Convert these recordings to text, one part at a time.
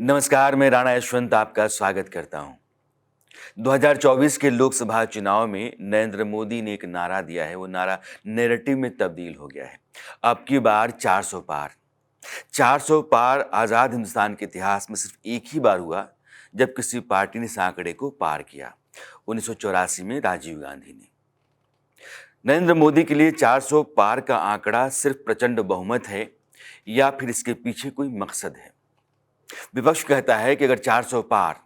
नमस्कार, मैं राणा यशवंत आपका स्वागत करता हूं। 2024 के लोकसभा चुनाव में नरेंद्र मोदी ने एक नारा दिया है। वो नारा नैरेटिव में तब्दील हो गया है। अब की बार 400 पार। 400 पार आज़ाद हिंदुस्तान के इतिहास में सिर्फ एक ही बार हुआ जब किसी पार्टी ने इस आंकड़े को पार किया। 1984 में राजीव गांधी ने। नरेंद्र मोदी के लिए 400 पार का आंकड़ा सिर्फ प्रचंड बहुमत है या फिर इसके पीछे कोई मकसद है? विपक्ष कहता है कि अगर 400 पार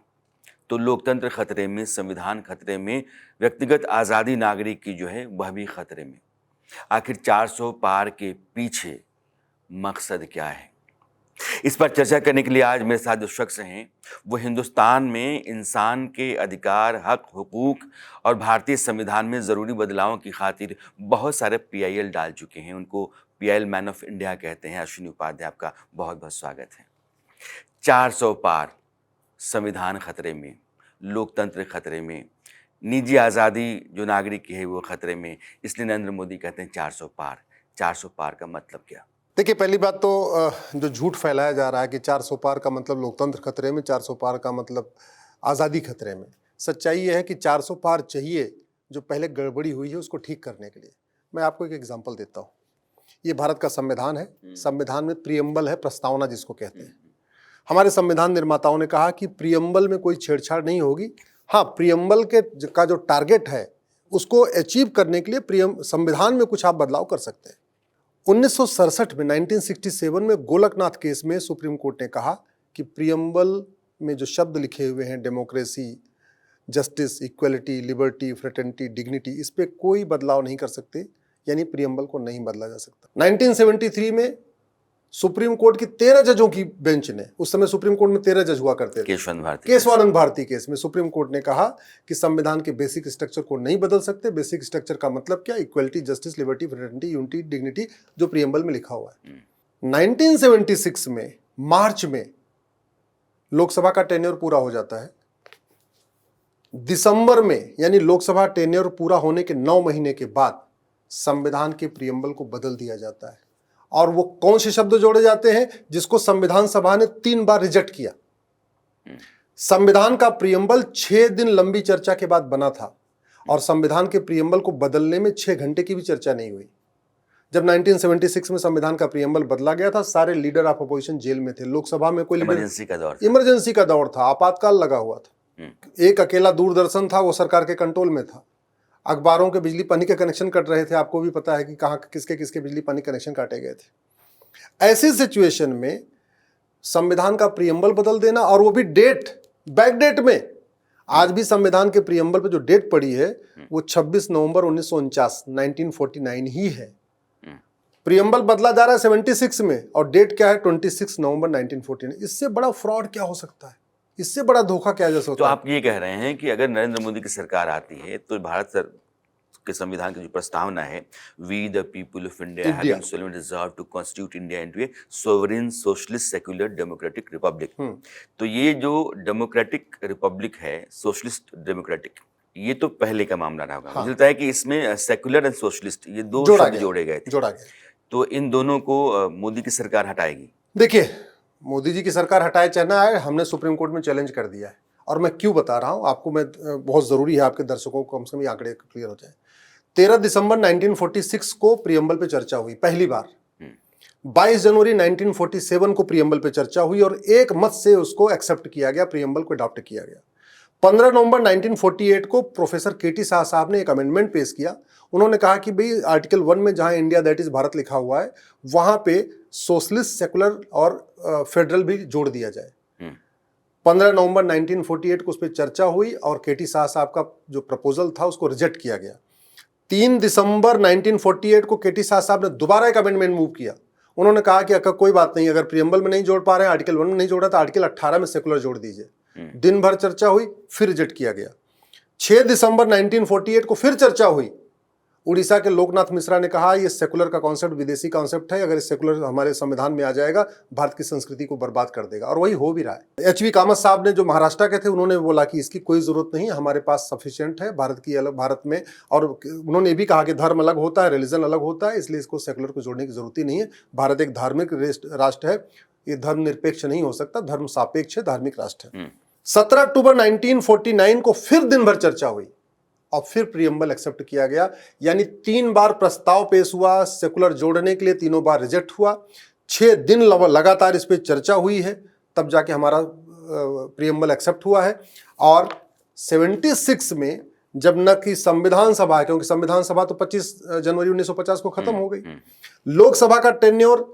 तो लोकतंत्र खतरे में, संविधान खतरे में, व्यक्तिगत आज़ादी नागरिक की जो है वह भी खतरे में। आखिर 400 पार के पीछे मकसद क्या है? इस पर चर्चा करने के लिए आज मेरे साथ जो शख्स हैं वो हिंदुस्तान में इंसान के अधिकार, हक, हुकूक और भारतीय संविधान में ज़रूरी बदलावों की खातिर बहुत सारे PIL डाल चुके हैं। उनको PIL मैन ऑफ इंडिया कहते हैं। अश्विनी उपाध्याय, आपका बहुत बहुत स्वागत है। 400 पार, संविधान खतरे में, लोकतंत्र खतरे में, निजी आज़ादी जो नागरिक की है वो खतरे में, इसलिए नरेंद्र मोदी कहते हैं 400 पार। 400 पार का मतलब क्या? देखिए, पहली बात तो जो झूठ फैलाया जा रहा है कि 400 पार का मतलब लोकतंत्र खतरे में, 400 पार का मतलब आज़ादी खतरे में। सच्चाई ये है कि 400 पार चाहिए जो पहले गड़बड़ी हुई है उसको ठीक करने के लिए। मैं आपको एक एग्जांपल देता हूँ। ये भारत का संविधान है। संविधान में प्रियम्बल है, प्रस्तावना जिसको कहते हैं। हमारे संविधान निर्माताओं ने कहा कि प्रियम्बल में कोई छेड़छाड़ नहीं होगी। हाँ, प्रियम्बल का जो टारगेट है उसको अचीव करने के लिए संविधान में कुछ आप बदलाव कर सकते हैं। 1967 में 1967 में गोलकनाथ केस में सुप्रीम कोर्ट ने कहा कि प्रियम्बल में जो शब्द लिखे हुए हैं, democracy, justice, equality, liberty, fraternity, dignity, इस पे कोई बदलाव नहीं कर सकते, यानी प्रियम्बल को नहीं बदला जा सकता। 1973 में सुप्रीम कोर्ट की 13 जजों की बेंच ने, उस समय सुप्रीम कोर्ट में 13 जज हुआ करते थे, केशवानंद भारती केस में सुप्रीम कोर्ट ने कहा कि संविधान के बेसिक स्ट्रक्चर को नहीं बदल सकते। बेसिक स्ट्रक्चर का मतलब क्या? Equality, justice, liberty, fraternity, unity, dignity, जो प्रियम्बल में लिखा हुआ है। 1976 में मार्च में लोकसभा का टेन्योर पूरा हो जाता है। दिसंबर में, यानी लोकसभा टेन्योर पूरा होने के 9 महीने के बाद संविधान के प्रियम्बल को बदल दिया जाता है। और वो कौन से शब्द जोड़े जाते हैं जिसको संविधान सभा ने 3 बार रिजेक्ट किया। संविधान का प्रियम्बल 6 दिन लंबी चर्चा के बाद बना था और संविधान के प्रियम्बल को बदलने में 6 घंटे की भी चर्चा नहीं हुई। जब 1976 में संविधान का प्रियम्बल बदला गया था, सारे लीडर ऑफ अपोजिशन जेल में थे। लोकसभा में कोई इमरजेंसी का दौर था, आपातकाल लगा हुआ था। एक अकेला दूरदर्शन था, वो सरकार के कंट्रोल में था। अखबारों के बिजली पानी के कनेक्शन कट रहे थे। आपको भी पता है कि कहाँ किसके किसके बिजली पानी कनेक्शन काटे गए थे। ऐसी सिचुएशन में संविधान का प्रियम्बल बदल देना, और वो भी बैक डेट में। आज भी संविधान के प्रियम्बल पे जो डेट पड़ी है वो 26 नवंबर 1949 ही है। प्रियम्बल बदला जा रहा है 76 में और डेट क्या है? 26 नवंबर 1949। इससे बड़ा फ्रॉड क्या हो सकता है? इससे बड़ा धोखा क्या जा सकता है? तो आप ये कह रहे हैं कि अगर नरेंद्र मोदी की सरकार आती है तो भारत के संविधान की जो प्रस्तावना है, we the people of India having solemn resolved to constitute India into a sovereign socialist secular democratic republic, तो ये जो डेमोक्रेटिक रिपब्लिक है, सोशलिस्ट डेमोक्रेटिक, ये तो पहले का मामला रहा होगा। मुझे लगता है कि इसमें सेक्युलर एंड सोशलिस्ट ये 2 शब्द जोड़े गए थे। तो इन दोनों को मोदी की सरकार हटाएगी? देखिए, मोदी जी की सरकार हटाए चाहे ना आए, हमने सुप्रीम कोर्ट में चैलेंज कर दिया है। और मैं क्यों बता रहा हूं आपको, मैं बहुत जरूरी है आपके दर्शकों को कम से कम ये आंकड़े क्लियर हो जाए। 13 दिसंबर 1946 को प्रियम्बल पे चर्चा हुई पहली बार। 22 जनवरी 1947 को प्रियम्बल पे चर्चा हुई और एक मत से उसको एक्सेप्ट किया गया, प्रियम्बल को अडॉप्ट किया गया। 15 नवंबर 1948 को प्रोफेसर KT शाह साहब ने एक अमेंडमेंट पेश किया। उन्होंने कहा कि भाई आर्टिकल 1 में जहां इंडिया दैट इज भारत लिखा हुआ है वहां पे सोशलिस्ट, सेकुलर और फेडरल भी जोड़ दिया जाए। 15 नवंबर 1948 को उस पर चर्चा हुई और KT शाह साहब का जो प्रपोजल था उसको रिजेक्ट किया गया। 3 दिसंबर 1948 को KT शाह साहब ने दोबारा एक अमेंडमेंट मूव किया। उन्होंने कहा कि कोई बात नहीं, अगर प्रियम्बल में नहीं जोड़ पा रहे हैं, आर्टिकल 1 में नहीं जोड़ा तो आर्टिकल 18 में सेकुलर जोड़ दीजिए। दिन भर चर्चा हुई, फिर रिजेक्ट किया गया। 6 दिसंबर 1948 को फिर चर्चा हुई। उड़ीसा के लोकनाथ मिश्रा ने कहा ये सेकुलर का कॉन्सेप्ट विदेशी कॉन्सेप्ट है, अगर सेकुलर हमारे संविधान में आ जाएगा भारत की संस्कृति को बर्बाद कर देगा, और वही हो भी रहा है। HV कामत साहब ने, जो महाराष्ट्र के थे, उन्होंने बोला कि इसकी कोई जरूरत नहीं, हमारे पास सफिशिएंट है भारत की अलग भारत में। और उन्होंने भी कहा कि धर्म अलग होता है, रिलीजन अलग होता है, इसलिए इसको सेकुलर को जोड़ने की जरूरत ही नहीं है। भारत एक धार्मिक राष्ट्र है, ये धर्मनिरपेक्ष नहीं हो सकता, धर्म सापेक्ष है, धार्मिक राष्ट्र है। 17 अक्टूबर 1949 को फिर दिन भर चर्चा हुई और फिर प्रीएम्बल एक्सेप्ट किया गया, यानी 3 बार प्रस्ताव पेश हुआ सेकुलर जोड़ने के लिए, तीनों बार रिजेक्ट हुआ। 6 दिन लगातार इस पर चर्चा हुई है, तब जाके हमारा प्रीएम्बल एक्सेप्ट हुआ है। और 76 में जब न कि संविधान सभा, क्योंकि संविधान सभा तो 25 जनवरी 1950 को खत्म हो गई, लोकसभा का टेन्योर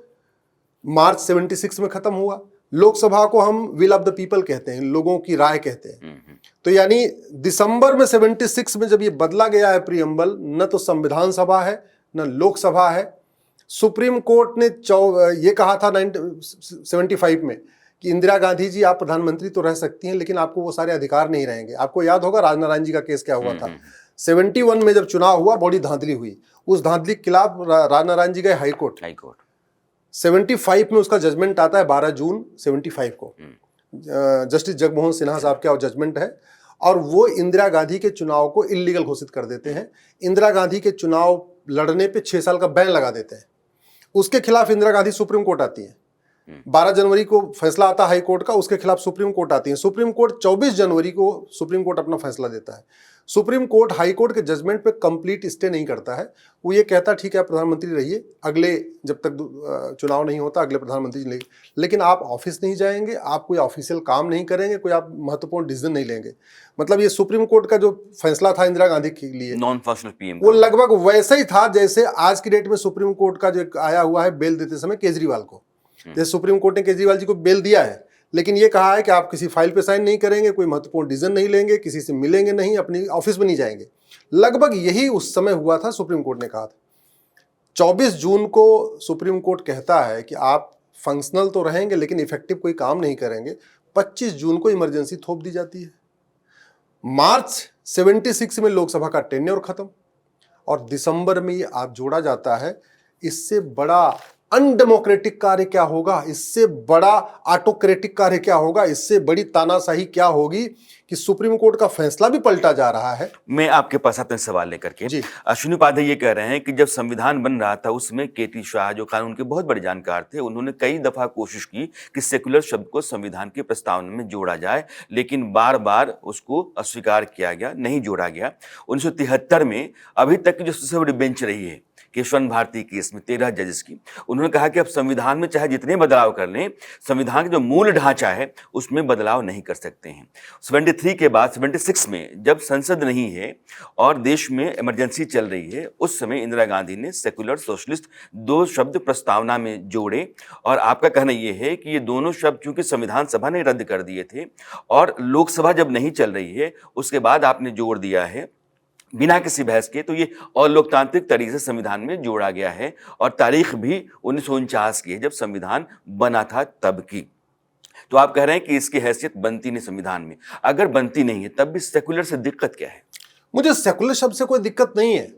मार्च 76 में खत्म हुआ। लोकसभा को हम विल ऑफ द पीपल कहते हैं, लोगों की राय कहते हैं। तो यानी दिसंबर में 76 में जब ये बदला गया है प्रीएम्बल, न तो संविधान सभा है न लोकसभा है। सुप्रीम कोर्ट ने ये कहा था 75 में कि इंदिरा गांधी जी आप प्रधानमंत्री तो रह सकती हैं, लेकिन आपको वो सारे अधिकार नहीं रहेंगे। आपको याद होगा राजनारायण जी का केस क्या हुआ था। 71 में जब चुनाव हुआ, बड़ी धांधली हुई, उस धांधली के खिलाफ राजनारायण जी गए हाईकोर्ट। 75 में उसका जजमेंट आता है 12 जून 75 को, जस्टिस जगमोहन सिन्हा साहब का जजमेंट है, और वो इंदिरा गांधी के चुनाव को इलीगल घोषित कर देते हैं। इंदिरा गांधी के चुनाव लड़ने पे 6 साल का बैन लगा देते हैं। उसके खिलाफ इंदिरा गांधी सुप्रीम कोर्ट आती है। 12 जनवरी को फैसला आता है हाई कोर्ट का, उसके खिलाफ सुप्रीम कोर्ट आती है। सुप्रीम कोर्ट 24 जनवरी को सुप्रीम कोर्ट अपना फैसला देता है। सुप्रीम कोर्ट हाई कोर्ट के जजमेंट पे कंप्लीट स्टे नहीं करता है, वो ये कहता है ठीक है प्रधानमंत्री रहिए, अगले जब तक चुनाव नहीं होता अगले प्रधानमंत्री नहीं, लेकिन आप ऑफिस नहीं जाएंगे, आप कोई ऑफिशियल काम नहीं करेंगे, कोई आप महत्वपूर्ण डिसीजन नहीं लेंगे। मतलब ये सुप्रीम कोर्ट का जो फैसला था इंदिरा गांधी के लिए, नॉन फंक्शनल पीएम, वो लगभग वैसा ही था जैसे आज की डेट में सुप्रीम कोर्ट का जो आया हुआ है बेल देते समय केजरीवाल को। जैसे सुप्रीम कोर्ट ने केजरीवाल जी को बेल दिया है, लेकिन ये कहा है कि आप किसी फाइल पे साइन नहीं करेंगे, कोई महत्वपूर्ण डिसीजन नहीं लेंगे, किसी से मिलेंगे नहीं, अपनी ऑफिस में नहीं जाएंगे। लगभग यही उस समय हुआ था। सुप्रीम कोर्ट ने कहा था 24 जून को सुप्रीम कोर्ट कहता है कि आप फंक्शनल तो रहेंगे लेकिन इफेक्टिव कोई काम नहीं करेंगे। 25 जून को इमरजेंसी थोप दी जाती है। मार्च 76 में लोकसभा का टेन्योर खत्म और दिसंबर में ये आप जोड़ा जाता है। इससे बड़ा अनडेमोक्रेटिक कार्य क्या होगा, इससे बड़ा ऑटोक्रेटिक कार्य क्या होगा, इससे बड़ी तानाशाही क्या होगी कि सुप्रीम कोर्ट का फैसला भी पलटा जा रहा है। मैं आपके पास अपने सवाल लेकर के, अश्विनी उपाध्याय ये कह रहे हैं कि जब संविधान बन रहा था उसमें केटी शाह जो कानून के बहुत बड़े जानकार थे, उन्होंने कई दफा कोशिश की कि सेकुलर शब्द को संविधान के प्रस्तावना में जोड़ा जाए, लेकिन बार बार उसको अस्वीकार किया गया, नहीं जोड़ा गया। 1973 में अभी तक की जो सबसे बड़ी बेंच रही है केशवन भारती केस में 13 जजेस की, उन्होंने कहा कि अब संविधान में चाहे जितने बदलाव कर लें, संविधान का जो मूल ढांचा है उसमें बदलाव नहीं कर सकते हैं। 73 के बाद 76 में जब संसद नहीं है और देश में इमरजेंसी चल रही है, उस समय इंदिरा गांधी ने सेकुलर सोशलिस्ट 2 शब्द प्रस्तावना में जोड़े। और आपका कहना यह है कि ये दोनों शब्द चूंकि संविधान सभा ने रद्द कर दिए थे और लोकसभा जब नहीं चल रही है उसके बाद आपने जोड़ दिया है बिना किसी बहस के, तो ये और लोकतांत्रिक तरीके से संविधान में जोड़ा गया है। और तारीख भी 1949 की है जब संविधान बना था तब की। तो आप कह रहे हैं कि इसकी हैसियत बनती नहीं संविधान में। अगर बनती नहीं है तब भी सेकुलर से दिक्कत क्या है? मुझे सेकुलर शब्द से कोई दिक्कत नहीं है,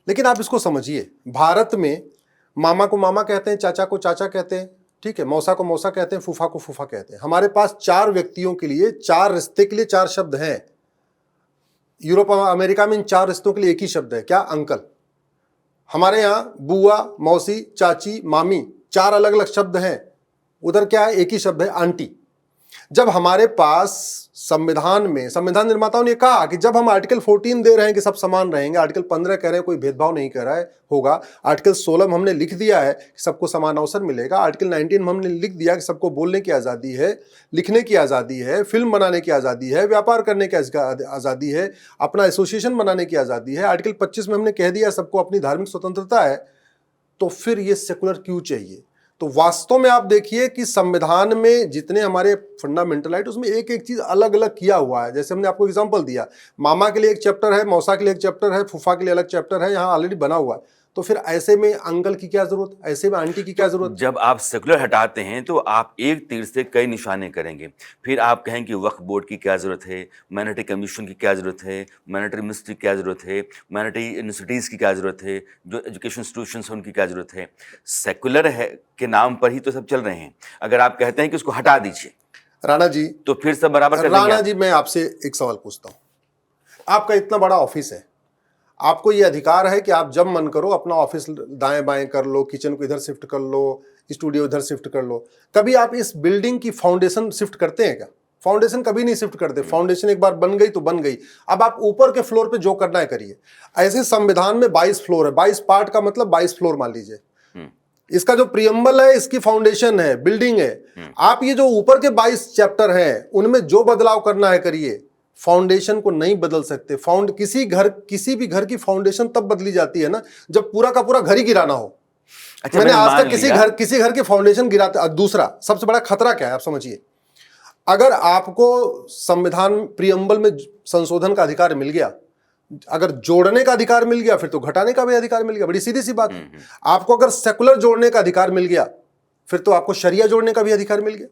लेकिन आप इसको समझिए। भारत में मामा को मामा कहते हैं, चाचा को चाचा कहते हैं, ठीक है, मौसा को मौसा कहते हैं, फूफा को फूफा कहते हैं। हमारे पास 4 व्यक्तियों के लिए, 4 रिश्ते के लिए 4 शब्द हैं। यूरोप और अमेरिका में इन 4 रिश्तों के लिए एक ही शब्द है, क्या? अंकल। हमारे यहाँ बुआ, मौसी, चाची, मामी 4 अलग अलग शब्द हैं। उधर क्या है? एक ही शब्द है, आंटी। जब हमारे पास संविधान निर्माताओं ने कहा कि जब हम आर्टिकल 14 दे रहे हैं कि सब समान रहेंगे, आर्टिकल 15 कह रहे हैं कोई भेदभाव नहीं कर रहा है होगा, आर्टिकल 16 में हमने लिख दिया है कि सबको समान अवसर मिलेगा, आर्टिकल 19 में हमने लिख दिया कि सबको बोलने की आज़ादी है, लिखने की आज़ादी है, फिल्म बनाने की आज़ादी है, व्यापार करने की आज़ादी है, अपना एसोसिएशन बनाने की आज़ादी है, आर्टिकल 25 में हमने कह दिया सबको अपनी धार्मिक स्वतंत्रता है, तो फिर ये सेकुलर क्यों चाहिए? तो वास्तव में आप देखिए कि संविधान में जितने हमारे फंडामेंटल राइट, उसमें एक एक चीज अलग अलग किया हुआ है। जैसे हमने आपको एग्जांपल दिया, मामा के लिए एक चैप्टर है, मौसा के लिए एक चैप्टर है, फूफा के लिए अलग चैप्टर है, यहाँ ऑलरेडी बना हुआ है। तो फिर ऐसे में अंकल की क्या जरूरत, ऐसे में आंटी की क्या जरूरत? जब आप सेकुलर हटाते हैं तो आप एक तीर से कई निशाने करेंगे। फिर आप कहें कि वक्फ बोर्ड की क्या जरूरत है, माइनॉरिटी कमीशन की क्या जरूरत है, माइनॉरिटी मिनिस्ट्री की क्या जरूरत है, माइनॉरिटी यूनिवर्सिटीज़ की क्या जरूरत है, जो एजुकेशन इंस्टीट्यूशंस हैं उनकी क्या जरूरत है। सेकुलर है के नाम पर ही तो सब चल रहे हैं। अगर आप कहते हैं कि उसको हटा दीजिए राणा जी, तो फिर सब बराबर कर देंगे। राणा जी, मैं आपसे एक सवाल पूछता हूँ। आपका इतना बड़ा ऑफिस है, आपको ये अधिकार है कि आप जब मन करो अपना ऑफिस दाएं बाएं कर लो, किचन को इधर शिफ्ट कर लो, स्टूडियो इधर शिफ्ट कर लो। कभी आप इस बिल्डिंग की फाउंडेशन शिफ्ट करते हैं क्या? फाउंडेशन कभी नहीं शिफ्ट करते। फाउंडेशन एक बार बन गई तो बन गई। अब आप ऊपर के फ्लोर पे जो करना है करिए। ऐसे संविधान में 22 फ्लोर है, 22 पार्ट का मतलब 22 फ्लोर मान लीजिए। इसका जो प्रियम्बल है, इसकी फाउंडेशन है, बिल्डिंग है। आप ये जो ऊपर के 22 चैप्टर हैं उनमें जो बदलाव करना है करिए, फाउंडेशन को नहीं बदल सकते। किसी भी घर की फाउंडेशन तब बदली जाती है ना जब पूरा का पूरा घर ही गिराना हो। अच्छा, मैंने आज तक मान लिया। किसी घर की फाउंडेशन गिराते। दूसरा सबसे बड़ा खतरा क्या है आप समझिए, अगर आपको संविधान प्रियम्बल में संशोधन का अधिकार मिल गया, अगर जोड़ने का अधिकार मिल गया, फिर तो घटाने का भी अधिकार मिल गया। बड़ी सीधी सी बात है। आपको अगर सेकुलर जोड़ने का अधिकार मिल गया, फिर तो आपको शरिया जोड़ने का भी अधिकार मिल गया।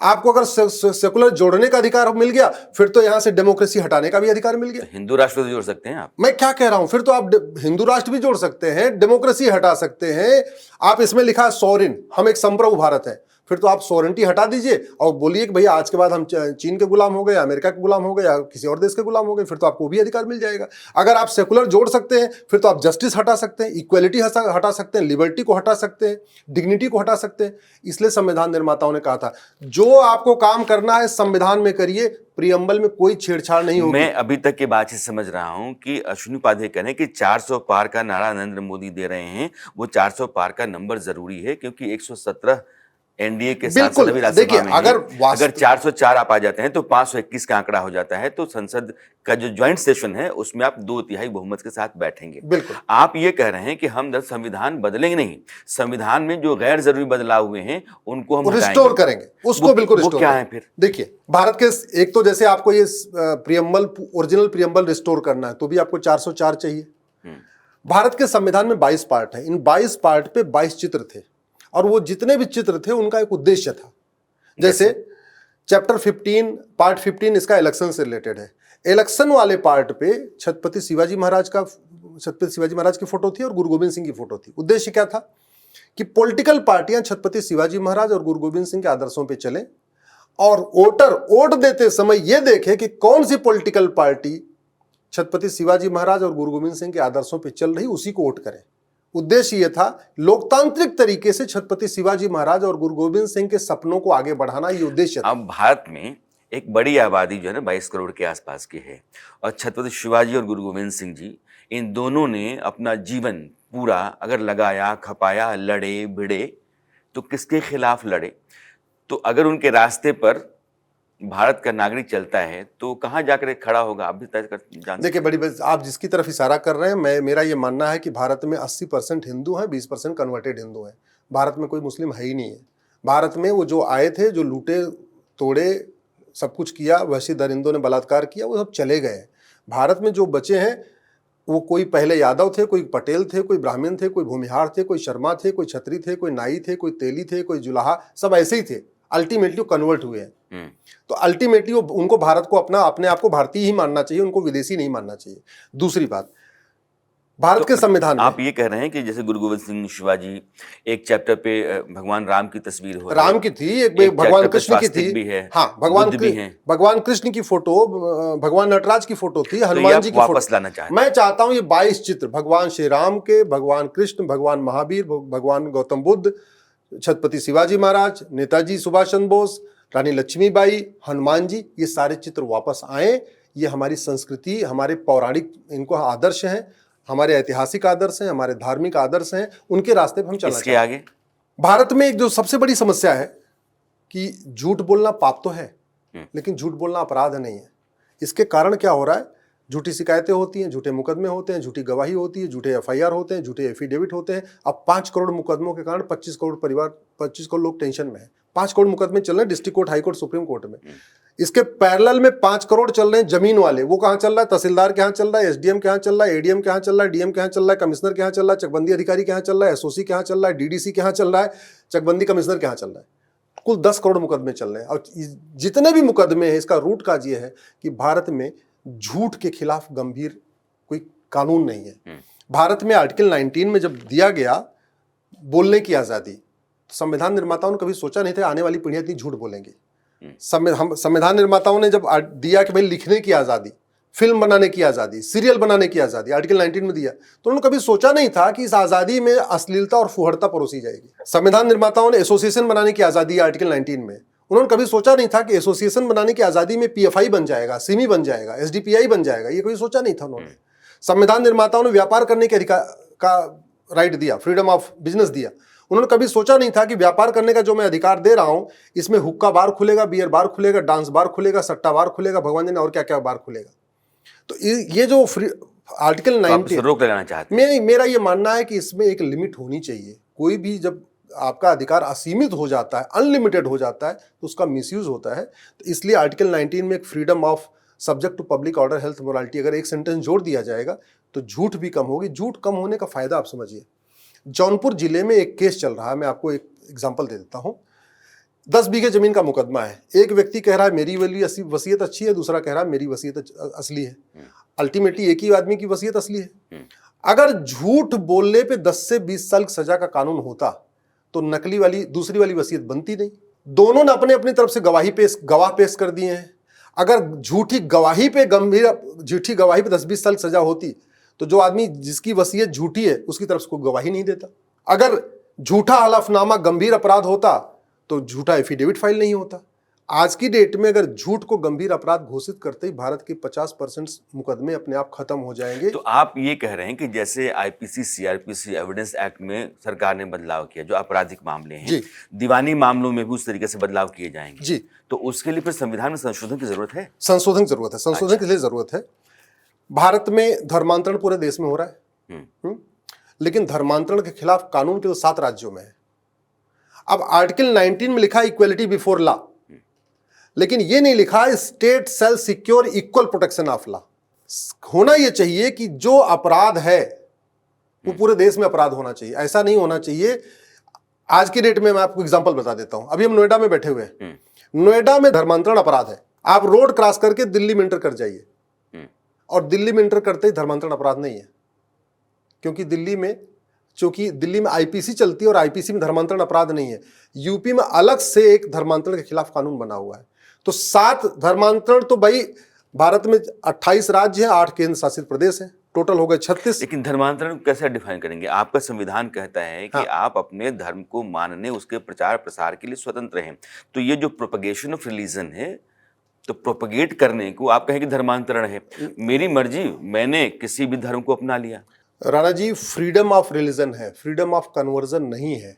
आपको अगर सेकुलर जोड़ने का अधिकार मिल गया, फिर तो यहां से डेमोक्रेसी हटाने का भी अधिकार मिल गया। हिंदू राष्ट्र जोड़ सकते हैं आप। मैं क्या कह रहा हूं, फिर तो आप हिंदू राष्ट्र भी जोड़ सकते हैं, डेमोक्रेसी हटा सकते हैं। आप इसमें लिखा है सॉवरेन, हम एक संप्रभु भारत है, फिर तो आप सॉवरेनिटी हटा दीजिए और बोलिए कि भैया आज के बाद हम चीन के गुलाम हो गए, अमेरिका के गुलाम हो गए, या किसी और देश के गुलाम हो गए, फिर तो आपको भी अधिकार मिल जाएगा। अगर आप सेकुलर जोड़ सकते हैं, फिर तो आप जस्टिस हटा सकते हैं, इक्वलिटी हटा सकते हैं, लिबर्टी को हटा सकते हैं, डिग्निटी को हटा सकते हैं। इसलिए संविधान निर्माताओं ने कहा था जो आपको काम करना है संविधान में करिए, प्रियम्बल में कोई छेड़छाड़ नहीं होगी। मैं अभी तक की बातचीत समझ रहा हूं कि अश्विनी उपाध्याय कह रहे हैं कि 400 पार का नारा नरेंद्र मोदी दे रहे हैं। वो 400 पार का नंबर जरूरी है क्योंकि 117 एनडीए के साथ बिल्कुल, सभी राज्यसभा देखिए, में अगर हैं। अगर 404 आप आ जाते हैं तो 521 का आंकड़ा हो जाता है, तो संसद का जो ज्वाइंट सेशन है उसमें आप 2/3 बहुमत के साथ बैठेंगे। बिल्कुल। आप ये कह रहे हैं कि हम जब संविधान बदलेंगे नहीं, संविधान में जो गैर जरूरी बदलाव हुए हैं उनको हम रिस्टोर करेंगे, उसको बिल्कुल वो रिस्टोर क्या करेंगे। है फिर? देखिए, भारत के एक तो जैसे आपको ये प्रियम्बल, ओरिजिनल प्रियम्बल रिस्टोर करना है तो भी आपको 404 चाहिए। भारत के संविधान में 22 पार्ट है। इन 22 पार्ट पे 22 चित्र थे और वो जितने भी चित्र थे उनका एक उद्देश्य था। जैसे चैप्टर 15 पार्ट 15 इसका इलेक्शन से रिलेटेड है। इलेक्शन वाले पार्ट पे छत्रपति शिवाजी महाराज की फोटो थी और गुरु गोविंद सिंह की फोटो थी। उद्देश्य क्या था कि पॉलिटिकल पार्टियां छत्रपति शिवाजी महाराज और गुरु गोविंद सिंह के आदर्शों पे चलें और वोटर वोट देते समय यह देखे कि कौन सी पॉलिटिकल पार्टी छत्रपति शिवाजी महाराज और गुरु गोविंद सिंह के आदर्शों पे चल रही, उसी को वोट करें। उद्देश्य यह था लोकतांत्रिक तरीके से छत्रपति शिवाजी महाराज और गुरु गोविंद सिंह के सपनों को आगे बढ़ाना, ये उद्देश्य था। अब भारत में एक बड़ी आबादी जो है ना 22 करोड़ के आसपास की है, और छत्रपति शिवाजी और गुरु गोविंद सिंह जी, इन दोनों ने अपना जीवन पूरा अगर लगाया, खपाया, लड़े भिड़े, तो किसके खिलाफ लड़े? तो अगर उनके रास्ते पर भारत का नागरिक चलता है तो कहाँ जाकर खड़ा होगा? आप भी तय कर जानते। देखिए, बड़ी आप जिसकी तरफ इशारा कर रहे हैं, मेरा ये मानना है कि भारत में 80% हिंदू हैं, 20% कन्वर्टेड हिंदू हैं। भारत में कोई मुस्लिम है ही नहीं है। भारत में वो जो आए थे, जो लूटे तोड़े, सब कुछ किया, वैसी दरिंदों ने बलात्कार किया, वो सब चले गए। भारत में जो बचे हैं वो कोई पहले यादव थे, कोई पटेल थे, कोई ब्राह्मण थे, कोई भूमिहार थे, कोई शर्मा थे, कोई छत्री थे, कोई नाई थे, कोई तेली थे, कोई जुलाहा, सब ऐसे ही थे। अल्टीमेटली कन्वर्ट हुए हैं। तो अल्टीमेटली उनको भारत को अपने आप को भारतीय ही मानना चाहिए, उनको विदेशी नहीं मानना चाहिए। दूसरी बात, भारत के संविधान में आप ये कह रहे हैं कि जैसे गुरु गोविंद सिंह शिवाजी, एक चैप्टर पे भगवान राम की तस्वीर हो, राम की थी, एक भगवान कृष्ण की थी भी है, हाँ, भगवान कृष्ण की फोटो, भगवान नटराज की फोटो थी, हनुमान जी की फोटो वापस लाना चाहते हैं। मैं चाहता हूं ये 22 चित्र भगवान श्री राम के, भगवान कृष्ण, भगवान महावीर, भगवान गौतम बुद्ध, छत्रपति शिवाजी महाराज, नेताजी सुभाष चंद्र बोस, रानी लक्ष्मीबाई, हनुमान जी, ये सारे चित्र वापस आए। ये हमारी संस्कृति, हमारे पौराणिक इनको आदर्श हैं, हमारे ऐतिहासिक आदर्श हैं, हमारे धार्मिक आदर्श हैं, उनके रास्ते पर हम चलना इसके आगे भारत में एक जो सबसे बड़ी समस्या है कि झूठ बोलना पाप तो है, लेकिन झूठ बोलना अपराध नहीं है। इसके कारण क्या हो रहा है, झूठी शिकायतें होती हैं, झूठे मुकदमे होते हैं, झूठी गवाही होती है, झूठे एफआईआर होते हैं, झूठे एफिडेविट होते हैं। अब 5 करोड़ मुकदमों के कारण 25 करोड़ लोग टेंशन में हैं। 5 करोड़ मुकदमे चल रहे हैं district court, high court, supreme court में। इसके पैरेलल में 5 करोड़ चल रहे हैं जमीन वाले। वो कहाँ चल रहा है? तहसीलदार के यहाँ चल रहा है, एसडीएम के यहाँ चल रहा है, एडीएम के यहाँ चल रहा है, डीएम के यहाँ चल रहा है, कमिश्नर के यहाँ चल रहा है, चकबंदी अधिकारी के यहाँ चल रहा है, एसओसी के यहाँ चल रहा है, डीडीसी के यहाँ चल रहा है, चकबंदी कमिश्नर के यहाँ चल रहा है। कुल 10 करोड़ मुकदमे चल रहे हैं। और जितने भी मुकदमे हैं, इसका रूट काज ये है कि भारत में झूठ के खिलाफ गंभीर कोई कानून नहीं है। भारत में आर्टिकल 19 में जब दिया गया बोलने की आज़ादी, तो संविधान निर्माताओं ने कभी सोचा नहीं था आने वाली पीढ़ियां इतनी झूठ बोलेंगी। संविधान निर्माताओं ने जब दिया कि भाई लिखने की आज़ादी, फिल्म बनाने की आज़ादी, सीरियल बनाने की आज़ादी आर्टिकल 19 में दिया। तो उन्होंने कभी सोचा नहीं था कि इस आज़ादी में अश्लीलता और फुहड़ता परोसी जाएगी। संविधान निर्माताओं ने एसोसिएशन बनाने की आज़ादी आर्टिकल 19 में, उन्होंने कभी सोचा नहीं था कि एसोसिएशन बनाने की आज़ादी में पीएफआई बन जाएगा, सिमी बन जाएगा, एसडीपीआई बन जाएगा, ये कभी सोचा नहीं था उन्होंने। संविधान निर्माताओं ने व्यापार करने के अधिकार का राइट दिया, फ्रीडम ऑफ बिजनेस दिया। उन्होंने कभी सोचा नहीं था कि व्यापार करने का जो मैं अधिकार दे रहा हूं, इसमें हुक्का बार खुलेगा, बियर बार खुलेगा, डांस बार खुलेगा, सट्टा बार खुलेगा, भगवान जाने और क्या क्या बार खुलेगा। तो ये जो आर्टिकल 19 रोक लगाना चाहते हैं। मेरा ये मानना है कि इसमें एक लिमिट होनी चाहिए। कोई भी जब आपका अधिकार असीमित हो जाता है, अनलिमिटेड हो जाता है, तो उसका मिसयूज होता है। तो इसलिए आर्टिकल 19 में एक freedom of subject to public order, health, morality, अगर एक सेंटेंस जोड़ दिया जाएगा तो झूठ भी कम होगी। झूठ कम होने का फायदा आप समझिए। जौनपुर जिले में एक केस चल रहा है, मैं आपको एक एग्जांपल दे देता हूं। 10 बीघे जमीन का मुकदमा है। एक व्यक्ति कह रहा है मेरी वसीयत अच्छी है, दूसरा कह रहा है मेरी वसीयत असली है। अल्टीमेटली एक ही आदमी की वसीयत असली है। अगर झूठ बोलने पे 10 से 20 साल की सजा का कानून होता तो नकली वाली दूसरी वाली वसीयत बनती नहीं। दोनों ने अपने अपनी तरफ से गवाह पेश कर दिए हैं। अगर झूठी गवाही पे 10-20 साल की सजा होती तो जो आदमी जिसकी वसीयत झूठी है उसकी तरफ से कोई गवाही नहीं देता। अगर झूठा हलफनामा गंभीर अपराध होता तो झूठा एफिडेविट फाइल नहीं होता। आज की डेट में अगर झूठ को गंभीर अपराध घोषित करते ही भारत के 50% मुकदमे अपने आप खत्म हो जाएंगे। तो आप ये कह रहे हैं कि जैसे आईपीसी, सीआरपीसी, एविडेंस एक्ट में सरकार ने बदलाव किया, जो आपराधिक मामले हैं, दीवानी मामलों में भी उस तरीके से बदलाव किए जाएंगे जी, तो उसके लिए फिर संविधान में संशोधन की जरूरत है? संशोधन की जरूरत है। संशोधन के लिए जरूरत है। भारत में धर्मांतरण पूरे देश में हो रहा है, लेकिन धर्मांतरण के खिलाफ कानून केवल 7 राज्यों में है। अब आर्टिकल 19 में लिखा इक्वलिटी बिफोर लॉ, लेकिन यह नहीं लिखा state shell secure equal protection of law. होना यह चाहिए कि जो अपराध है वो पूरे देश में अपराध होना चाहिए। ऐसा नहीं होना चाहिए। आज की डेट में मैं आपको एग्जांपल बता देता हूं। अभी हम नोएडा में बैठे हुए हैं। नोएडा में धर्मांतरण अपराध है। आप रोड क्रॉस करके दिल्ली में इंटर कर जाइए, और दिल्ली में इंटर करते ही धर्मांतरण अपराध नहीं है, क्योंकि दिल्ली में आईपीसी चलती है और आईपीसी में धर्मांतरण अपराध नहीं है। यूपी में अलग से एक धर्मांतरण के खिलाफ कानून बना हुआ है। तो 7 धर्मांतरण तो भाई भारत में 28 राज्य हैं, 8 केंद्र शासित प्रदेश हैं, टोटल हो गए 36। लेकिन धर्मांतरण कैसे डिफाइन करेंगे? आपका संविधान कहता है कि आप अपने धर्म को मानने, उसके प्रचार प्रसार के लिए स्वतंत्र हैं। तो ये जो प्रोपगेशन ऑफ रिलीजन है, तो प्रोपगेट करने को आप कहेंगे धर्मांतरण है। मेरी मर्जी, मैंने किसी भी धर्म को अपना लिया। Rana ji, freedom of religion है, फ्रीडम ऑफ कन्वर्जन नहीं है।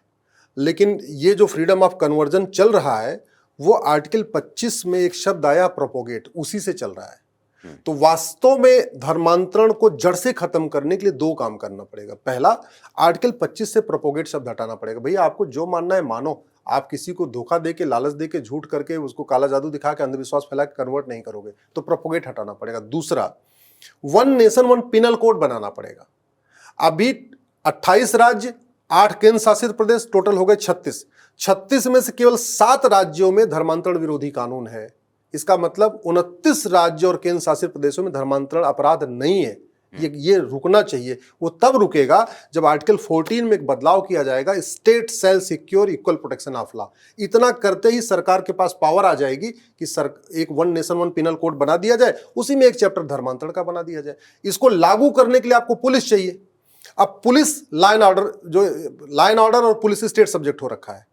लेकिन ये जो फ्रीडम ऑफ कन्वर्जन चल रहा है वो आर्टिकल 25 में एक शब्द आया प्रोपोगेट, उसी से चल रहा है। तो वास्तव में धर्मांतरण को जड़ से खत्म करने के लिए 2 काम करना पड़ेगा। पहला, आर्टिकल 25 से प्रोपोगेट शब्द हटाना पड़ेगा। भैया आपको जो मानना है मानो, आप किसी को धोखा देके, लालच देके, झूठ करके, उसको काला जादू दिखा के, अंधविश्वास फैला के कन्वर्ट नहीं करोगे। तो प्रोपोगेट हटाना पड़ेगा। दूसरा, 1 नेशन 1 पिनल कोड बनाना पड़ेगा। अभी 28 राज्य, 8 केंद्र शासित प्रदेश, टोटल हो गए 36। 36 में से केवल 7 राज्यों में धर्मांतरण विरोधी कानून है। इसका मतलब 29 राज्य और केंद्र शासित प्रदेशों में धर्मांतरण अपराध नहीं है। ये रुकना चाहिए। वो तब रुकेगा जब आर्टिकल 14 में एक बदलाव किया जाएगा, state shell secure equal protection of law. इतना करते ही सरकार के पास पावर आ जाएगी कि एक 1 नेशन 1 पिनल कोड बना दिया जाए, उसी में एक चैप्टर धर्मांतरण का बना दिया जाए। इसको लागू करने के लिए आपको पुलिस चाहिए। अब पुलिस लॉ एंड ऑर्डर और पुलिस स्टेट सब्जेक्ट हो रखा है।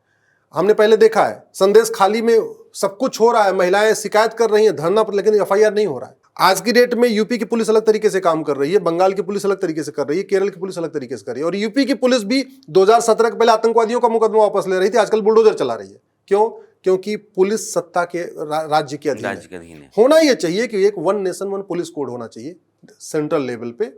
हमने पहले देखा है संदेश खाली में सब कुछ हो रहा है, महिलाएं शिकायत कर रही हैं धरना पर, लेकिन एफआईआर नहीं हो रहा है। आज की डेट में यूपी की पुलिस अलग तरीके से काम कर रही है, बंगाल की पुलिस अलग तरीके से कर रही है, केरल की पुलिस अलग तरीके से कर रही है, और यूपी की पुलिस भी 2017 के पहले आतंकवादियों का मुकदमा वापस ले रही थी, आजकल बुलडोजर चला रही है। क्यों? क्योंकि पुलिस सत्ता के राज्य के अधीन है। होना यह चाहिए कि एक 1 नेशन 1 पुलिस कोड होना चाहिए सेंट्रल लेवल पे।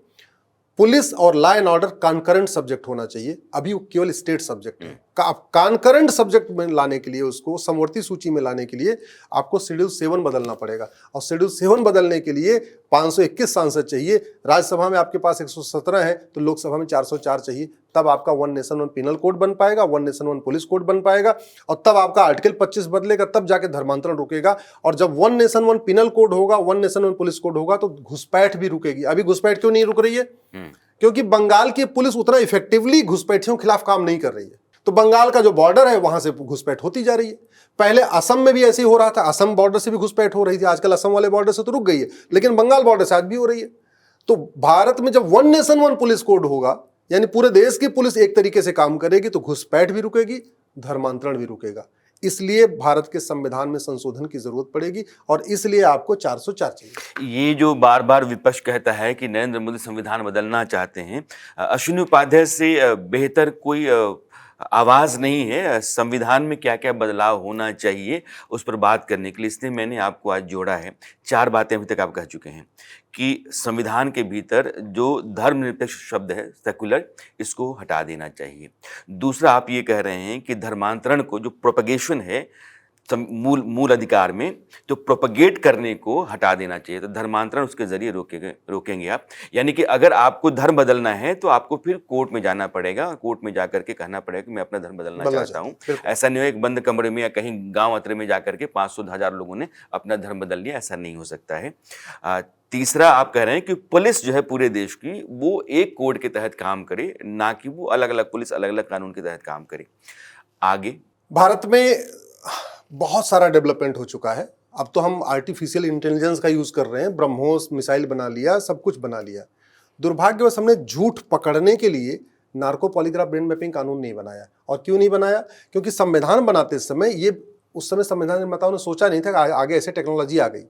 पुलिस और law and order concurrent subject होना चाहिए। अभी वो केवल स्टेट सब्जेक्ट है। कॉन्करेंट सब्जेक्ट में लाने के लिए, उसको समवर्ती सूची में लाने के लिए आपको शेड्यूल 7 बदलना पड़ेगा, और शेड्यूल 7 बदलने के लिए 521 सांसद चाहिए। राज्यसभा में आपके पास 117 है, तो लोकसभा में 404 चाहिए। तब आपका 1 नेशन 1 पिनल कोड बन पाएगा, 1 नेशन 1 पुलिस कोड बन पाएगा, और तब आपका आर्टिकल 25 बदलेगा, तब जाके धर्मांतरण रुकेगा। और जब 1 नेशन 1 पिनल कोड होगा, 1 नेशन 1 पुलिस कोड होगा, तो घुसपैठ भी रुकेगी। अभी घुसपैठ क्यों नहीं रुक रही है? क्योंकि बंगाल की पुलिस उतना इफेक्टिवली घुसपैठियों के खिलाफ काम नहीं कर रही है। तो बंगाल का जो बॉर्डर है वहां से घुसपैठ होती जा रही है। पहले असम में भी ऐसे ही हो रहा था, असम बॉर्डर से भी घुसपैठ हो रही थी, आजकल असम वाले बॉर्डर से तो रुक गई है, लेकिन बंगाल बॉर्डर से आज भी हो रही है। तो भारत में जब one nation one police code होगा, यानी पूरे देश की पुलिस एक तरीके से काम करेगी, तो घुसपैठ भी रुकेगी, धर्मांतरण भी रुकेगा। इसलिए भारत के संविधान में संशोधन की जरूरत पड़ेगी और इसलिए आपको 404 चाहिए। ये जो बार बार विपक्ष कहता है कि नरेंद्र मोदी संविधान बदलना चाहते हैं, अश्विनी उपाध्याय से बेहतर कोई आवाज नहीं है संविधान में क्या क्या बदलाव होना चाहिए उस पर बात करने के लिए, इसलिए मैंने आपको आज जोड़ा है। 4 बातें अभी तक आप कह चुके हैं कि संविधान के भीतर जो धर्मनिरपेक्ष शब्द है सेक्युलर, इसको हटा देना चाहिए। दूसरा, आप ये कह रहे हैं कि धर्मांतरण को, जो प्रोपगेशन है मूल अधिकार में, तो प्रोपगेट करने को हटा देना चाहिए, तो धर्मांतरण उसके जरिए रोकेंगे आप। यानी कि अगर आपको धर्म बदलना है तो आपको फिर कोर्ट में जाना पड़ेगा, कोर्ट में जाकर के कहना पड़ेगा कि मैं अपना धर्म बदलना चाहता हूँ। ऐसा नहीं हो एक बंद कमरे में या कहीं गांव अतरे में जाकर के 500-1000 लोगों ने अपना धर्म बदल लिया, ऐसा नहीं हो सकता है। तीसरा, आप कह रहे हैं कि पुलिस जो है पूरे देश की, वो एक कोड के तहत काम करे, ना कि वो अलग अलग पुलिस अलग अलग कानून के तहत काम करे। आगे भारत में बहुत सारा डेवलपमेंट हो चुका है। अब तो हम आर्टिफिशियल इंटेलिजेंस का यूज कर रहे हैं, ब्रह्मोस मिसाइल बना लिया, सब कुछ बना लिया। दुर्भाग्यवश हमने झूठ पकड़ने के लिए नार्को पॉलीग्राफ ब्रेन मैपिंग कानून नहीं बनाया। और क्यों नहीं बनाया? क्योंकि संविधान बनाते समय उस समय संविधान निर्माताओं ने सोचा नहीं था कि आगे ऐसे टेक्नोलॉजी आ गई।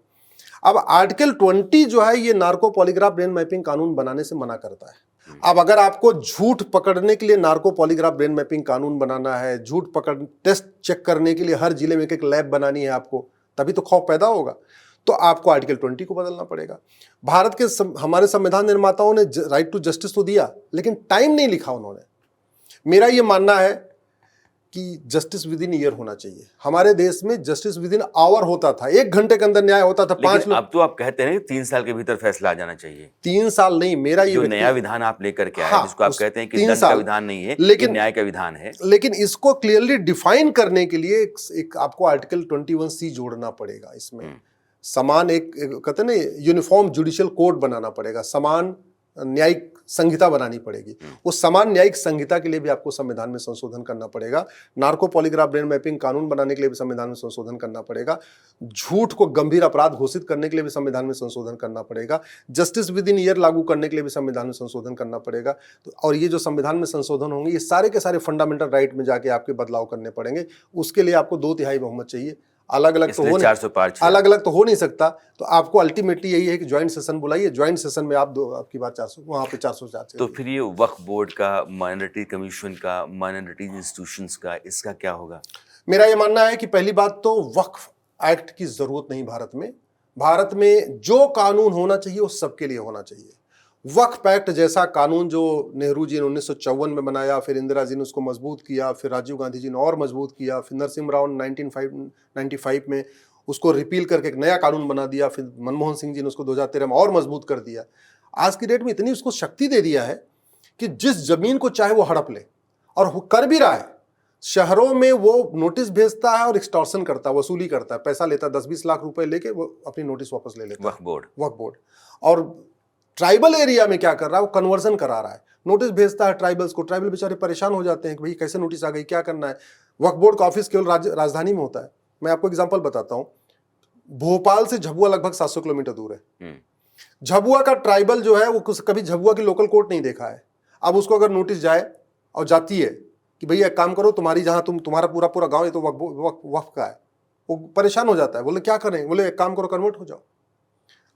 अब आर्टिकल 20 जो है ये नार्को पॉलीग्राफ ब्रेन मैपिंग कानून बनाने से मना करता है। अब अगर आपको झूठ पकड़ने के लिए नार्को पॉलीग्राफ ब्रेन मैपिंग कानून बनाना है, झूठ पकड़ टेस्ट चेक करने के लिए हर जिले में एक लैब बनानी है आपको, तभी तो खौफ पैदा होगा। तो आपको आर्टिकल 20 को बदलना पड़ेगा। भारत के हमारे संविधान निर्माताओं ने राइट टू जस्टिस तो दिया, लेकिन टाइम नहीं लिखा उन्होंने। मेरा ये मानना है कि जस्टिस विद इन ईयर होना चाहिए। हमारे देश में जस्टिस विद इन आवर होता था, 1 घंटे के अंदर न्याय होता था। 5 लोग, अब तो आप कहते हैं 3 साल के भीतर फैसला आ जाना चाहिए। 3 साल नहीं, मेरा ये जो नया विधान आप लेकर के आए, हाँ, जिसको आप कहते हैं कि दंड का विधान नहीं है, लेकिन न्याय का विधान है। लेकिन इसको क्लियरली डिफाइन करने के लिए एक आपको आर्टिकल 21C जोड़ना पड़ेगा। इसमें समान एक कहते हैं ना, यूनिफॉर्म जुडिशियल कोड बनाना पड़ेगा, समान न्यायिक संहिता बनानी पड़ेगी। उस समान न्यायिक संहिता के लिए भी आपको संविधान में संशोधन करना पड़ेगा। नार्को पॉलीग्राफ ब्रेन मैपिंग कानून बनाने के लिए भी संविधान में संशोधन करना पड़ेगा। झूठ को गंभीर अपराध घोषित करने के लिए भी संविधान में संशोधन करना पड़ेगा। जस्टिस विद इन ईयर लागू करने के लिए भी संविधान में संशोधन करना पड़ेगा। तो और ये जो संविधान में संशोधन होंगे, ये सारे के सारे फंडामेंटल राइट में जाके आपके बदलाव करने पड़ेंगे। उसके लिए आपको 2/3 बहुमत चाहिए। अलग अलग तो हो नहीं सकता। तो आपको अल्टीमेटली यही है कि ज्वाइंट सेशन बुलाइए, ज्वाइंट सेशन में आपकी बात 400, वहां पे 404। तो फिर ये वक्फ बोर्ड का, माइनॉरिटी कमीशन का, माइनॉरिटी इंस्टीट्यूशंस का, इसका क्या होगा? मेरा ये मानना है कि पहली बात तो वक्फ एक्ट की जरूरत नहीं। भारत में जो कानून होना चाहिए वो सबके लिए होना चाहिए। वक्फ एक्ट जैसा कानून जो नेहरू जी ने 1954 में बनाया, फिर इंदिरा जी ने उसको मजबूत किया, फिर राजीव गांधी जी ने और मजबूत किया, फिर नरसिम्हा राव ने 1995 में उसको रिपील करके एक नया कानून बना दिया, फिर मनमोहन सिंह जी ने उसको 2013 में और मजबूत कर दिया। आज की डेट में इतनी उसको शक्ति दे दिया है कि जिस जमीन को चाहे वो हड़प ले, और कर भी रहा है। शहरों में वो नोटिस भेजता है और एक्सटॉर्शन करता है, वसूली करता है, पैसा लेता है, 10-20 लाख रुपए लेके वो अपनी नोटिस वापस ले लेता है। वक्फ बोर्ड। और ट्राइबल एरिया में क्या कर रहा है, वो कन्वर्जन करा रहा है। नोटिस भेजता है ट्राइबल्स को, ट्राइबल बेचारे परेशान हो जाते हैं कि भाई कैसे नोटिस आ गई, क्या करना है। वक्फ बोर्ड का ऑफिस केवल राजधानी में होता है। मैं आपको एग्जांपल बताता हूं, भोपाल से झबुआ लगभग 700 किलोमीटर दूर है। झबुआ का ट्राइबल जो है वो कभी झबुआ की लोकल कोर्ट नहीं देखा है। अब उसको अगर नोटिस जाए और जाती है कि भैया एक काम करो, तुम्हारी जहां तुम्हारा पूरा गांव है तो वक्फ का है, वो परेशान हो जाता है। बोले क्या करें? बोले एक काम करो, कन्वर्ट हो जाओ।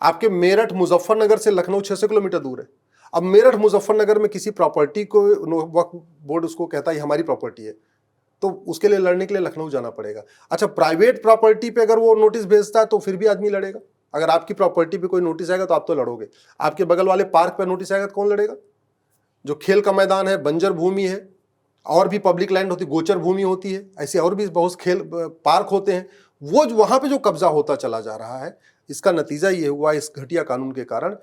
आपके मेरठ मुजफ्फरनगर से लखनऊ 600 किलोमीटर दूर है। अब मेरठ मुजफ्फरनगर में किसी प्रॉपर्टी को वक्फ बोर्ड उसको कहता है हमारी प्रॉपर्टी है, तो उसके लिए लड़ने के लिए लखनऊ जाना पड़ेगा। अच्छा, प्राइवेट प्रॉपर्टी पे अगर वो नोटिस भेजता है तो फिर भी आदमी लड़ेगा। अगर आपकी प्रॉपर्टी पे कोई नोटिस आएगा तो आप तो लड़ोगे। आपके बगल वाले पार्क पे नोटिस आएगा तो कौन लड़ेगा? जो खेल का मैदान है, बंजर भूमि है, और भी पब्लिक लैंड होती है, गोचर भूमि होती है, ऐसे और भी बहुत खेल पार्क होते हैं, वो वहां पे जो कब्जा होता चला जा रहा है, इसका नतीजा ये हुआ इस घटिया कानून के कारण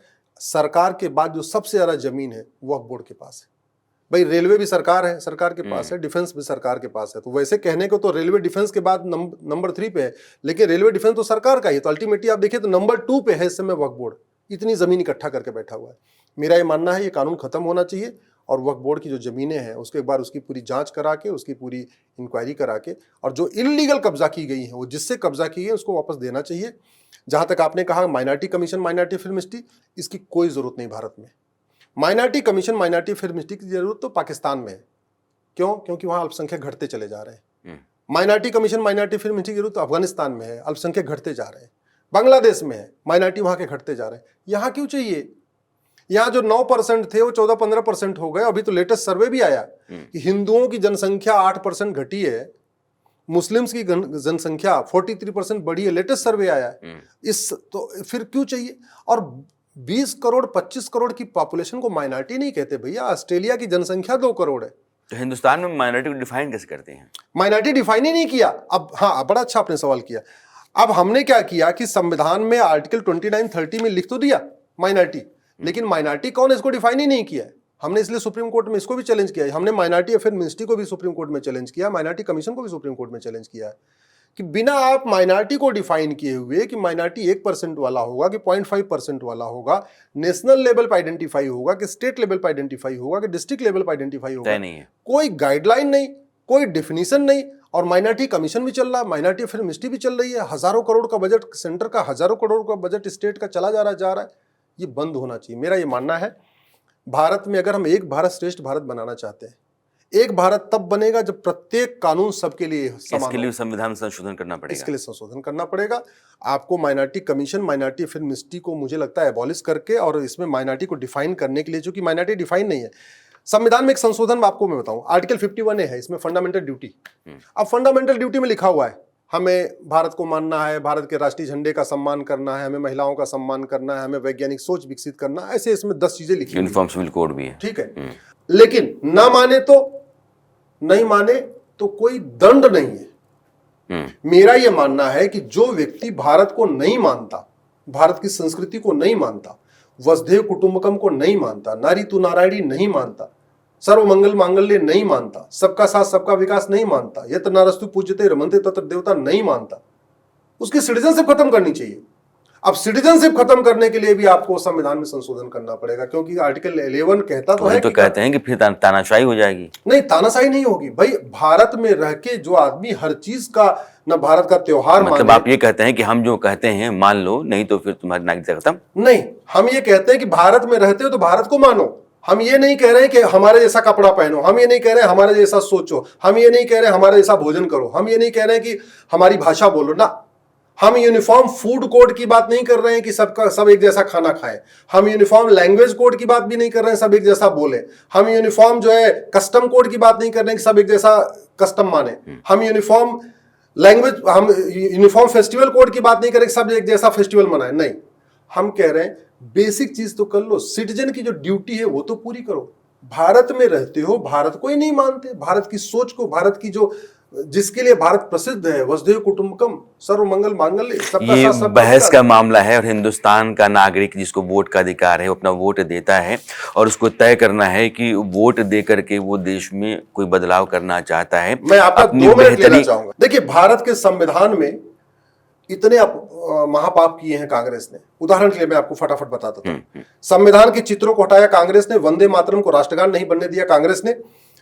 सरकार के बाद जो सबसे ज्यादा जमीन है वक्फ बोर्ड के पास है। भाई रेलवे भी सरकार के पास है, डिफेंस भी सरकार के पास है। तो वैसे कहने को तो रेलवे डिफेंस के बाद नंबर 3 पे है, लेकिन रेलवे डिफेंस तो सरकार का ही है। तो अल्टीमेटली आप देखिए तो नंबर 2 पे है इस समय वक्फ बोर्ड, इतनी जमीन इकट्ठा करके बैठा हुआ है। मेरा ये मानना है ये कानून खत्म होना चाहिए और वक्फ बोर्ड की जो ज़मीनें हैं उसके एक बार उसकी पूरी जांच करा के, उसकी पूरी इंक्वायरी करा के, और जो इलीगल कब्जा की गई है वो जिससे कब्जा की है उसको वापस देना चाहिए। जहाँ तक आपने कहा minority commission, minority film industry, इसकी कोई ज़रूरत नहीं भारत में। Minority commission, minority film industry की ज़रूरत तो पाकिस्तान में है। क्यों? क्योंकि वहाँ अल्पसंख्यक घटते चले जा रहे हैं। Minority commission, minority film industry की जरूरत तो अफगानिस्तान में है, अल्पसंख्यक घटते जा रहे हैं। बांग्लादेश में है, माइनॉरिटी वहाँ के घटते जा रहे हैं। यहाँ क्यों चाहिए? यहाँ जो 9% थे वो 14-15% हो गए। अभी तो लेटेस्ट सर्वे भी आया कि हिंदुओं की जनसंख्या 8% घटी है, मुस्लिम्स की जनसंख्या 43% बढ़ी है। लेटेस्ट सर्वे आया है। इस तो फिर क्यों चाहिए? और 20 करोड़ 25 करोड़ की पॉपुलेशन को माइनॉरिटी नहीं कहते भैया। ऑस्ट्रेलिया की जनसंख्या 2 करोड़ है। तो हिंदुस्तान में माइनॉरिटी को डिफाइन कैसे करते हैं? माइनॉरिटी डिफाइन ही नहीं किया। अब हाँ, बड़ा अच्छा आपने सवाल किया। अब हमने क्या किया कि संविधान में आर्टिकल 29-30 में लिख तो दिया माइनॉरिटी, लेकिन माइनॉरिटी कौन है इसको डिफाइन ही नहीं किया है। हमने इसलिए सुप्रीम कोर्ट में इसको भी चैलेंज किया है। हमने माइनॉरिटी अफेयर मिनिस्ट्री को भी सुप्रीम कोर्ट में चैलेंज किया, माइनॉरिटी कमीशन को भी सुप्रीम कोर्ट में चैलेंज किया है कि बिना आप माइनॉरिटी को डिफाइन किए हुए कि माइनॉरिटी 1% वाला होगा कि 0.5% वाला होगा, नेशनल लेवल पर आइडेंटिफाई होगा कि स्टेट लेवल पर आइडेंटिफाई होगा कि डिस्ट्रिक्ट लेवल पर आइडेंटिफाई होगा, नहीं है। कोई गाइडलाइन नहीं, कोई डिफिनीशन नहीं। और माइनॉरिटी कमीशन भी चल रहा है, माइनॉरिटी फिल्म मिनिस्ट्री भी चल रही है। हजारों करोड़ का बजट सेंटर का, हजारों करोड़ का बजट स्टेट का चला जा रहा है। ये बंद होना चाहिए। मेरा ये मानना है भारत में अगर हम एक भारत श्रेष्ठ भारत बनाना चाहते हैं, एक भारत तब बनेगा जब प्रत्येक कानून सबके लिए समान हो। इसके लिए संविधान संशोधन करना पड़ेगा। इसके लिए संशोधन करना पड़ेगा। आपको minority commission, minority film ministry को मुझे लगता है एबॉलिश करके, और इसमें माइनॉरिटी को डिफाइन करने के लिए, जो कि माइनॉरिटी डिफाइन नहीं है। संविधान में एक संशोधन आपको मैं बताऊं, आर्टिकल 51A है, इसमें फंडामेंटल ड्यूटी। अब फंडामेंटल ड्यूटी में लिखा हुआ है हमें भारत को मानना है, भारत के राष्ट्रीय झंडे का सम्मान करना है, हमें महिलाओं का सम्मान करना है, हमें वैज्ञानिक सोच विकसित करना है। ऐसे इसमें 10 चीजें लिखी, यूनिफॉर्म सिविल कोड भी है। ठीक है, लेकिन ना माने तो नहीं माने तो कोई दंड नहीं है। मेरा यह मानना है कि जो व्यक्ति भारत को नहीं मानता, भारत की संस्कृति को नहीं मानता, वसुधैव कुटुंबकम को नहीं मानता, नारी तू नारायणी नहीं मानता, सर्वमंगल मांगल्य नहीं मानता, सबका साथ सबका विकास नहीं मानता, यत्र नारस्तु पूज्यते रमन्ते तत्र देवता नहीं मानता, उसकी सिटीजनशिप खत्म करनी चाहिए। अब सिटीजनशिप खत्म करने के लिए भी आपको संविधान में संशोधन करना पड़ेगा, क्योंकि आर्टिकल 11 कहता तो है तो कहते हैं कि फिर तानाशाही हो जाएगी। नहीं, तानाशाही नहीं होगी भाई। भारत में रह के जो आदमी हर चीज का, न भारत का त्योहार मतलब आप ये कहते हैं कि हम जो कहते हैं मान लो, नहीं तो फिर तुम्हारी नागरिकता खत्म। नहीं, हम ये कहते हैं कि भारत में रहते हो तो भारत को मानो। हम ये नहीं कह रहे हैं कि हमारे जैसा कपड़ा पहनो, हम ये नहीं कह रहे हैं हमारे जैसा सोचो, हम ये नहीं कह रहे हैं हमारे जैसा भोजन करो, हम ये नहीं कह रहे हैं कि हमारी भाषा बोलो ना। हम यूनिफॉर्म फूड कोड की बात नहीं कर रहे हैं कि सब एक जैसा खाना खाएं। हम यूनिफॉर्म लैंग्वेज कोड की बात भी नहीं कर रहे हैं सब एक जैसा बोले। हम यूनिफॉर्म जो है कस्टम कोड की बात नहीं कर रहे हैं कि सब एक जैसा कस्टम माने। हम यूनिफॉर्म लैंग्वेज, हम यूनिफॉर्म फेस्टिवल कोड की बात नहीं कर रहे कि सब एक जैसा फेस्टिवल मनाए। नहीं, हम कह रहे हैं बेसिक चीज तो कर लो, सिटीजन की जो ड्यूटी है वो तो पूरी करो। भारत में रहते हो, भारत को ही नहीं मानते, भारत की सोच को, भारत की जो, जिसके लिए भारत प्रसिद्ध है, वसुधैव कुटुंबकम, सर्वमंगल मांगल्य, सबका ये साथ सबका बहस विकास। का मामला है और हिंदुस्तान का नागरिक जिसको वोट का अधिकार है वो अपना वोट देता है और उसको तय करना है कि वोट दे करके वो देश में कोई बदलाव करना चाहता है। मैं आपका अपनी 2 मिनट लेना बेहतरी- चाहूंगा। देखिए, भारत के संविधान में इतने महापाप किए हैं कांग्रेस ने। उदाहरण के लिए मैं आपको फटाफट बताता हूं। संविधान के चित्रों को हटाया कांग्रेस ने, वंदे मातरम को राष्ट्रगान नहीं बनने दिया कांग्रेस ने,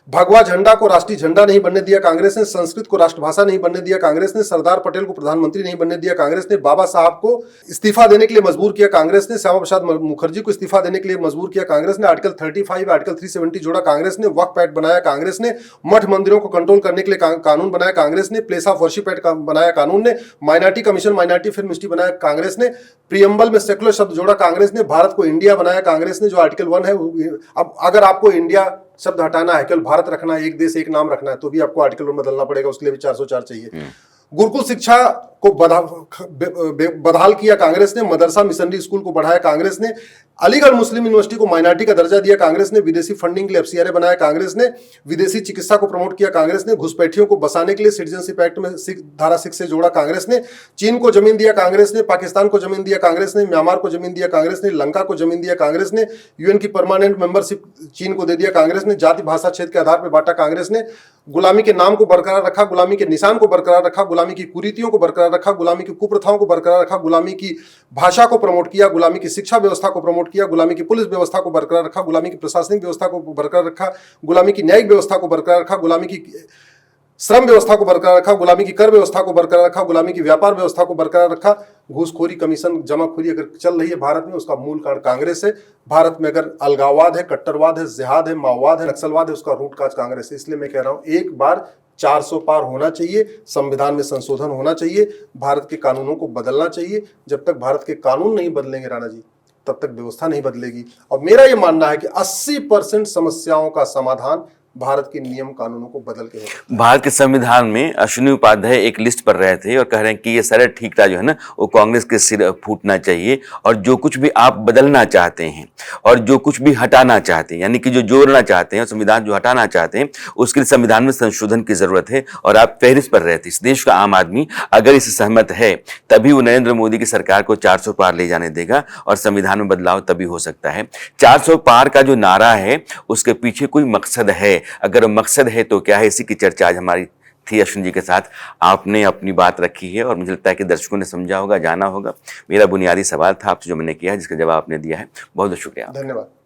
भगवा झंडा को राष्ट्रीय झंडा नहीं बनने दिया कांग्रेस ने, संस्कृत को राष्ट्रभाषा नहीं बनने दिया कांग्रेस ने, सरदार पटेल को प्रधानमंत्री नहीं बनने दिया कांग्रेस ने, बाबा साहब को इस्तीफा देने के लिए मजबूर किया कांग्रेस ने, श्यामा प्रसाद मुखर्जी को इस्तीफा देने के लिए मजबूर किया कांग्रेस ने, आर्टिकल 35, आर्टिकल 370 जोड़ा कांग्रेस ने, वक्फ एक्ट बनाया कांग्रेस ने, मठ मंदिरों को कंट्रोल करने के लिए कानून बनाया कांग्रेस ने, प्लेस ऑफ वर्शिप एक्ट बनाया कानून ने, minority commission, minority film ministry बनाया कांग्रेस ने, प्रियम्बल में सेकुलर शब्द जोड़ा कांग्रेस ने, भारत को इंडिया बनाया कांग्रेस ने, जो आर्टिकल 1 है। अब अगर आपको इंडिया शब्द हटाना है, केवल भारत रखना है, एक देश एक नाम रखना है, तो भी आपको आर्टिकल 1 बदलना पड़ेगा, उसके लिए भी 404 चाहिए। गुरुकुल शिक्षा को बदहाल किया कांग्रेस ने, मदरसा मिशनरी स्कूल को बढ़ाया कांग्रेस ने, अलीगढ़ मुस्लिम यूनिवर्सिटी को माइनॉरिटी का दर्जा दिया कांग्रेस ने, विदेशी फंडिंग के लिए एफसीआरए बनाया कांग्रेस ने, विदेशी चिकित्सा को प्रमोट किया कांग्रेस ने, घुसपैठियों को बसाने के लिए सिटीजनशिप एक्ट में धारा 6 से जोड़ा कांग्रेस ने, चीन को जमीन दिया कांग्रेस ने, पाकिस्तान को जमीन दिया कांग्रेस ने, म्यांमार को जमीन दिया कांग्रेस ने, लंका को जमीन दिया कांग्रेस ने, यूएन की परमानेंट मेंबरशिप चीन को दे दिया कांग्रेस ने, जाति भाषा क्षेत्र के आधार पर बांटा कांग्रेस ने, गुलामी के नाम को बरकरार रखा, गुलामी के निशान को बरकरार रखा, गुलामी की कुरीतियों को बरकरार बरकरार रखा, गुलामी की कुप्रथाओं को बरकरार रखा, गुलामी की भाषा को प्रमोट किया, गुलामी की शिक्षा व्यवस्था को प्रमोट किया, गुलामी की पुलिस व्यवस्था को बरकरार रखा, गुलामी की प्रशासनिक व्यवस्था को बरकरार रखा, गुलामी की न्यायिक व्यवस्था को बरकरार रखा, गुलामी की श्रम व्यवस्था को बरकरार रखा, गुलामी की कर व्यवस्था को बरकरार रखा, गुलामी की व्यापार व्यवस्था को बरकरार रखा। घूसखोरी, कमीशन, जमाखोरी अगर चल रही है भारत में, उसका मूल कारण कांग्रेस है। भारत में अगर अलगाववाद है, कट्टरवाद है, जिहाद है, माओवाद है, नक्सलवाद है, उसका रूट काज कांग्रेस है। इसलिए मैं कह रहा हूं, एक बार 400 पार होना चाहिए, संविधान में संशोधन होना चाहिए, भारत के कानूनों को बदलना चाहिए। जब तक भारत के कानून नहीं बदलेंगे राणा जी, तब तक व्यवस्था नहीं बदलेगी। और मेरा ये मानना है कि 80% समस्याओं का समाधान भारत के नियम कानूनों को बदल के होगा। भारत के संविधान में अश्विनी उपाध्याय एक लिस्ट पर रहे थे और कह रहे हैं कि ये सारा ठीकरा जो है ना, वो कांग्रेस के सिर फूटना चाहिए, और जो कुछ भी आप बदलना चाहते हैं और जो कुछ भी हटाना चाहते हैं, यानी कि जो जोड़ना चाहते हैं, संविधान जो हटाना चाहते हैं, उसके लिए संविधान में संशोधन की जरूरत है। और आप फहरिस्त पर रहे थे। इस देश का आम आदमी अगर इससे सहमत है, तभी वो नरेंद्र मोदी की सरकार को 400 पार ले जाने देगा और संविधान में बदलाव तभी हो सकता है। 400 पार का जो नारा है, उसके पीछे कोई मकसद है। अगर मकसद है तो क्या है, इसी की चर्चा आज हमारी थी अश्विन जी के साथ। आपने अपनी बात रखी है और मुझे लगता है कि दर्शकों ने समझा होगा, जाना होगा। मेरा बुनियादी सवाल था आपसे जो मैंने किया है, जिसका जवाब आपने दिया है। बहुत बहुत शुक्रिया। धन्यवाद।